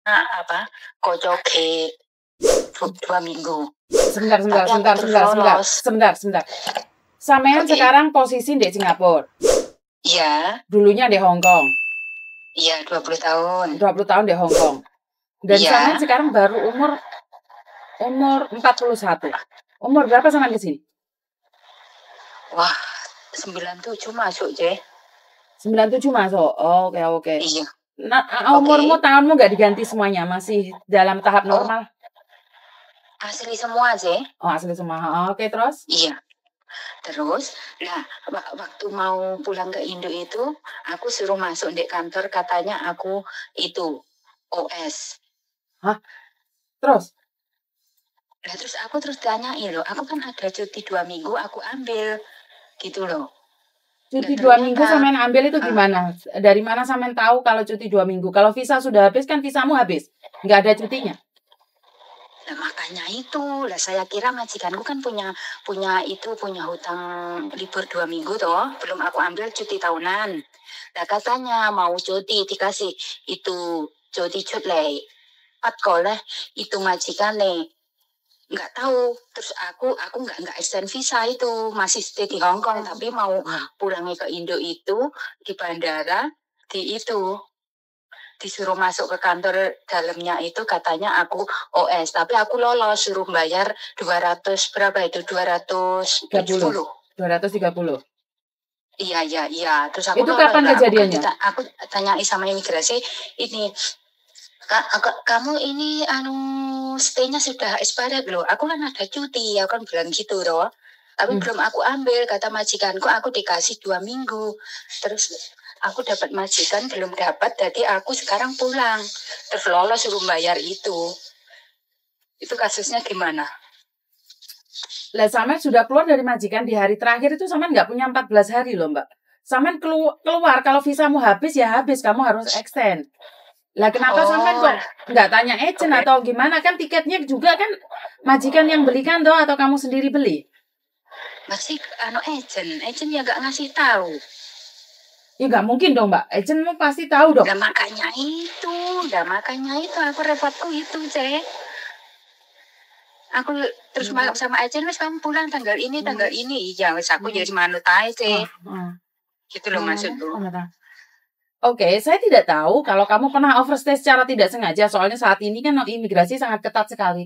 apa kocoke 2 minggu. Sebentar. Sampean sekarang posisi di Singapura. Iya. Dulunya di Hong Kong. Iya, 20 tahun. 20 tahun di Hong Kong. Dan sampean sekarang baru umur 41. Umur berapa sampean ke sini? Wah, 97 masuk, Je. 97 masuk. Oke. Iya. Nah, umurmu, tahunmu nggak diganti semuanya, masih dalam tahap normal? Asli semua, Je. Oh, asli semua. Oke, terus? Iya. Terus, waktu mau pulang ke Indo itu, aku suruh masuk di kantor, katanya aku itu OS. Hah? Terus? Nah, terus aku tanyain loh, aku kan ada cuti 2 minggu, aku ambil, gitu loh. Cuti 2 minggu sampean ambil itu gimana? Dari mana sampean tahu kalau cuti 2 minggu? Kalau visa sudah habis kan visamu habis, nggak ada cutinya. Nah, makanya itu, saya kira majikanku kan punya hutang libur 2 minggu toh, belum aku ambil cuti tahunan. Nah, katanya mau cuti dikasih itu cuti cutlay. Koleh itu majikan nih. Nggak tahu, terus aku nggak extend visa itu, masih stay di Hong Kong, tapi mau pulangnya ke Indo itu di bandara disuruh masuk ke kantor dalamnya itu, katanya aku OS, tapi aku lolos, suruh bayar 200 berapa itu, 230. 230. Iya. Terus aku itu kapan kejadiannya? Aku tanya sama imigrasi, ini kamu ini stay-nya sudah expired loh. Aku kan ada cuti, aku kan bilang gitu loh. Tapi belum aku ambil, kata majikanku aku dikasih 2 minggu. Terus aku dapat majikan belum dapat, jadi aku sekarang pulang. Terus lolos suruh bayar itu. Itu kasusnya gimana? Lah, sampean sudah keluar dari majikan di hari terakhir itu, sampean nggak punya 14 hari loh, Mbak. Sampean keluar, kalau visamu habis ya habis, kamu harus extend. Lah, kenapa sampean kok nggak tanya agent atau gimana? Kan tiketnya juga kan majikan yang belikan toh, atau kamu sendiri beli? Masih agent ya nggak ngasih tahu. Ya nggak mungkin dong, Mbak. Agentmu pasti tahu dong. Nah, makanya itu aku repotku itu, Cek. Aku terus malam sama agent, wes kamu pulang tanggal ini. Iya, wes aku jadi manut aja, Cek. Gitu loh maksudku. Oke, saya tidak tahu kalau kamu pernah overstay secara tidak sengaja. Soalnya saat ini kan imigrasi sangat ketat sekali.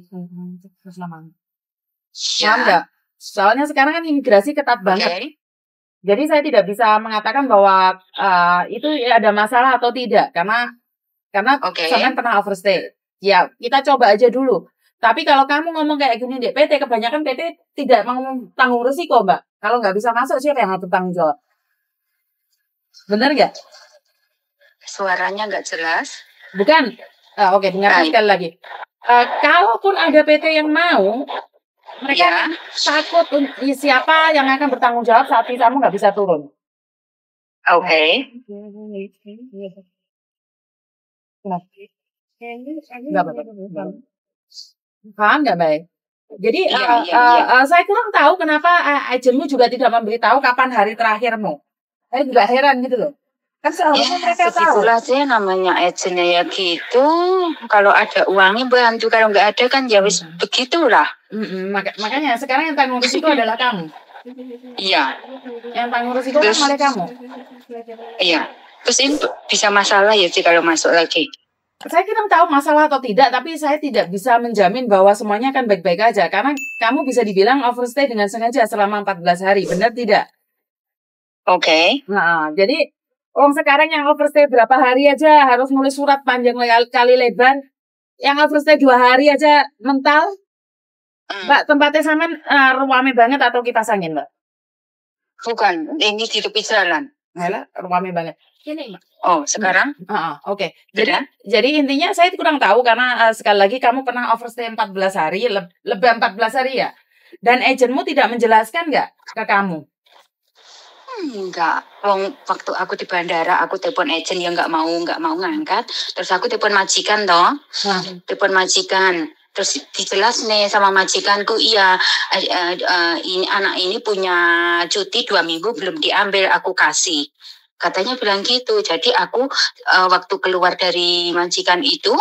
Ya. Enggak? Soalnya sekarang kan imigrasi ketat banget. Jadi saya tidak bisa mengatakan bahwa itu ada masalah atau tidak. Karena sampean pernah overstay. Ya, kita coba aja dulu. Tapi kalau kamu ngomong kayak gini di PT, kebanyakan PT tidak mau tanggung risiko, Mbak. Kalau nggak bisa masuk, siapa yang harus bertanggung jawab? Benar nggak? Suaranya nggak jelas. Bukan. Oke, dengarkan sekali lagi. Kalaupun ada PT yang mau, mereka takut siapa yang akan bertanggung jawab saat visamu nggak bisa turun. Oke. Paham nggak, baik? Jadi saya kurang tahu kenapa agentmu juga tidak memberitahu kapan hari terakhirmu. Saya juga heran gitu loh. Kan seharusnya mereka tahu. Itulah sih namanya agentnya ya gitu. Kalau ada uangnya bantu, kalau nggak ada kan ya wis begitulah. Makanya sekarang yang tanggung risiko adalah kamu. Iya. Yang tanggung risiko kan oleh kamu. Iya. Terus ini bisa masalah ya sih kalau masuk lagi. Saya kurang tahu masalah atau tidak, tapi saya tidak bisa menjamin bahwa semuanya akan baik-baik aja. Karena kamu bisa dibilang overstay dengan sengaja selama 14 hari, benar tidak? Oke. Nah, jadi sekarang yang overstay berapa hari aja harus nulis surat panjang kali lebar. Yang overstay 2 hari aja mental. Mbak, tempatnya sampean rame banget atau kipas angin, Mbak? Bukan, ini di tepi jalan. Alah, rame banget. Ini, Mbak. Oh, sekarang? Oke. Jadi intinya saya kurang tahu karena sekali lagi kamu pernah overstay 14 hari, lebih 14 hari ya. Dan agentmu tidak menjelaskan nggak ke kamu? Enggak. Waktu aku di bandara, aku telepon agent yang nggak mau ngangkat. Terus aku telepon majikan toh. Telepon majikan. Terus dijelas nih sama majikanku, iya ini anak ini punya cuti 2 minggu belum diambil, aku kasih. Katanya bilang gitu. Jadi aku waktu keluar dari majikan itu,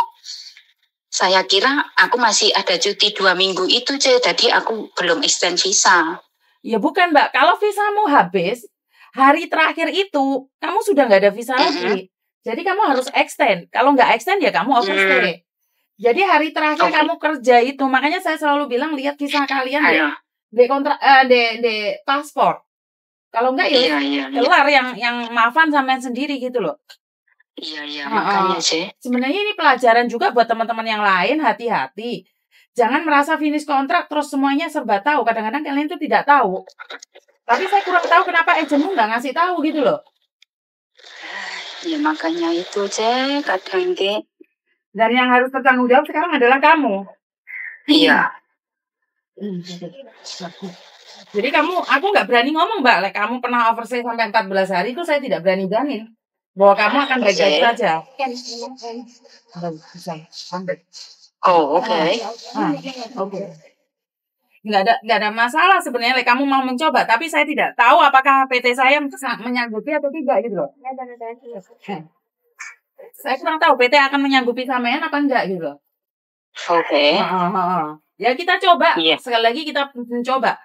Saya kira aku masih ada cuti 2 minggu itu, jadi aku belum extend visa. Ya bukan, Mbak. Kalau visamu habis, hari terakhir itu kamu sudah nggak ada visa lagi. Jadi kamu harus extend. Kalau nggak extend ya kamu overstay. Jadi hari terakhir kamu kerja itu, makanya saya selalu bilang lihat visa kalian di kontrak di paspor. Kalau enggak ya kelar yang maafan sampean sendiri gitu loh. Iya, makanya sih. Sebenarnya ini pelajaran juga buat teman-teman yang lain, hati-hati. Jangan merasa finish kontrak terus semuanya serba tahu. Kadang-kadang kalian itu tidak tahu. Tapi saya kurang tahu kenapa agenmu nggak ngasih tahu gitu loh. Ya makanya itu, kadang dan yang harus bertanggung jawab sekarang adalah kamu. Iya. Jadi aku nggak berani ngomong, Mbak. Kamu pernah overstay sampai 14 hari itu saya tidak berani jamin bahwa kamu akan baik-baik saja. Oh, oke. Oke. Nggak ada masalah sebenarnya. Kamu mau mencoba, tapi saya tidak tahu apakah PT saya menyanggupi atau tidak gitu loh. Saya kurang tahu PT akan menyanggupi sampean apa enggak gitu. Oke. Ya kita coba. Sekali lagi kita mencoba.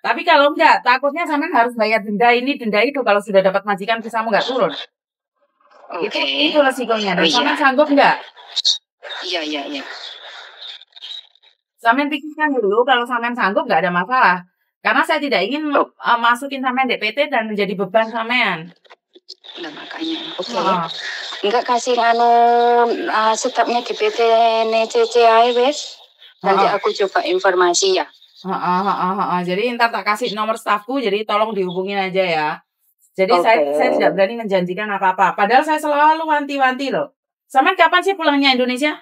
Tapi kalau enggak, takutnya sampean harus bayar denda ini, denda itu kalau sudah dapat majikan visamu enggak turun. Itu resikonya. Dan sampean sanggup enggak? Iya. Sampean pikirkan dulu, kalau sampean sanggup enggak ada masalah. Karena saya tidak ingin masukin sampean DPT dan menjadi beban sampean. Nah, makanya. Oke. Enggak kasih setapnya di PT NCCI wes. Nanti aku coba informasi ya. Jadi ntar tak kasih nomor stafku, jadi tolong dihubungin aja ya. Jadi saya tidak berani menjanjikan apa-apa. Padahal saya selalu wanti-wanti loh. Sampai kapan sih pulangnya Indonesia?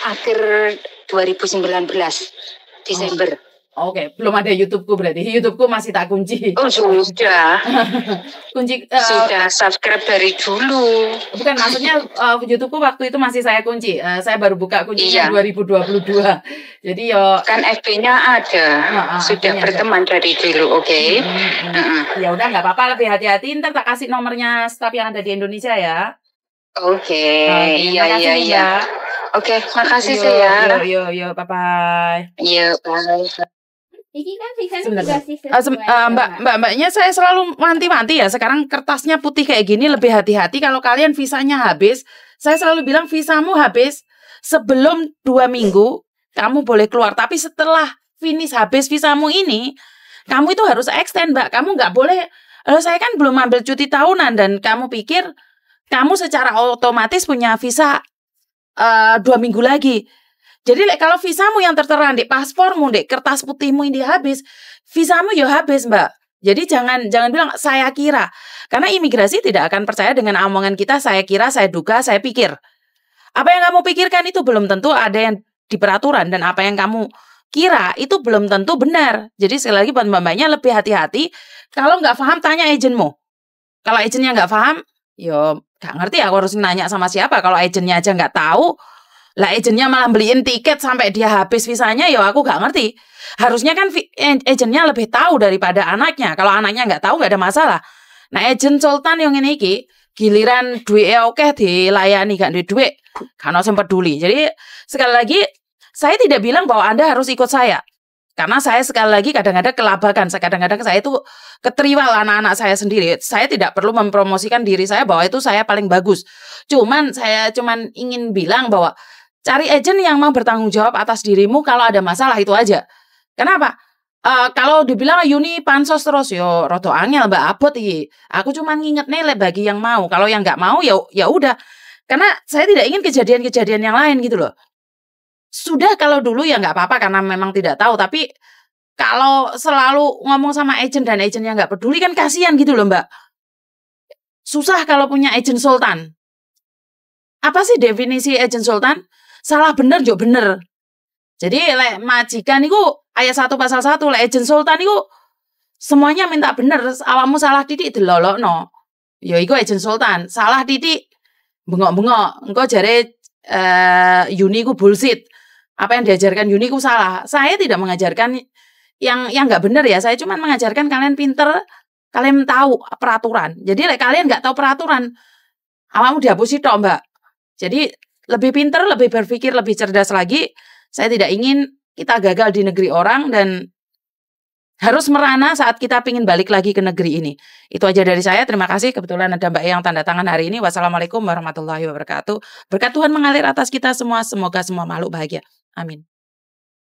Akhir 2019 Desember. Oke, belum ada YouTubeku berarti. YouTubeku masih tak kunci. Oh sudah. Kunci. Sudah subscribe dari dulu. Bukan, maksudnya YouTubeku waktu itu masih saya kunci. Saya baru buka kuncinya 2022. Jadi kan FB-nya ada. Sudah berteman ada dari dulu, oke. Ya udah nggak apa-apa, lebih hati-hati. Ntar tak kasih nomornya staf yang ada di Indonesia ya. Oke. Iya. Oke, makasih saya. Yo, bye-bye. Iya, bye. Iki kan visanya Mbaknya saya selalu wanti-wanti ya. Sekarang kertasnya putih kayak gini, lebih hati-hati kalau kalian visanya habis. Saya selalu bilang visamu habis sebelum 2 minggu kamu boleh keluar. Tapi setelah finish habis visamu ini, kamu itu harus extend, Mbak. Kamu nggak boleh. Saya kan belum ambil cuti tahunan dan kamu pikir kamu secara otomatis punya visa 2 minggu lagi. Jadi kalau visamu yang tertera di paspormu, di kertas putihmu ini habis, visamu ya habis, Mbak. Jadi jangan bilang saya kira. Karena imigrasi tidak akan percaya dengan omongan kita, saya kira, saya duga, saya pikir. Apa yang kamu pikirkan itu belum tentu ada yang di peraturan, dan apa yang kamu kira itu belum tentu benar. Jadi sekali lagi buat mbak-mbaknya lebih hati-hati. Kalau nggak paham, tanya agenmu. Kalau agennya nggak paham, yo nggak ngerti aku harus nanya sama siapa. Kalau agennya aja nggak tahu, lah agennya malah beliin tiket sampai dia habis visanya, ya aku gak ngerti. Harusnya kan agennya lebih tahu daripada anaknya. Kalau anaknya nggak tahu nggak ada masalah. Nah agen Sultan yang ini giliran duitnya oke dilayani gak duit, karena sempat peduli. Jadi sekali lagi saya tidak bilang bahwa Anda harus ikut saya. Karena saya sekali lagi kadang-kadang kelabakan. Kadang-kadang saya itu keteriwal anak-anak saya sendiri. Saya tidak perlu mempromosikan diri saya bahwa itu saya paling bagus. Saya ingin bilang bahwa cari agen yang mau bertanggung jawab atas dirimu kalau ada masalah, itu aja. Kenapa? Kalau dibilang Yuni pansos terus, yo roto angel Mbak Abot iki. Aku cuma nginget nilai bagi yang mau. Kalau yang nggak mau ya udah. Karena saya tidak ingin kejadian-kejadian yang lain gitu loh. Sudah kalau dulu ya nggak apa-apa karena memang tidak tahu. Tapi kalau selalu ngomong sama agen dan agennya nggak peduli kan kasihan gitu loh Mbak. Susah kalau punya agen Sultan. Apa sih definisi agen Sultan? Salah bener juga bener. Jadi majikan itu ayat 1 pasal 1, agen Sultan itu semuanya minta bener. Awakmu salah titik delolokno. Ya iku agen Sultan. Salah titik bengok-bengok. Engko jare Yuni ku bullshit. Apa yang diajarkan Yuni ku salah. Saya tidak mengajarkan yang enggak bener ya. Saya cuma mengajarkan kalian pinter, kalian tahu peraturan. Jadi kalian enggak tahu peraturan, Awakmu dihapusi tok, Mbak. Jadi lebih pinter, lebih berpikir, lebih cerdas lagi. Saya tidak ingin kita gagal di negeri orang dan harus merana saat kita ingin balik lagi ke negeri ini. Itu aja dari saya. Terima kasih. Kebetulan ada Mbak yang tanda tangan hari ini. Wassalamualaikum warahmatullahi wabarakatuh. Berkat Tuhan mengalir atas kita semua. Semoga semua makhluk bahagia. Amin.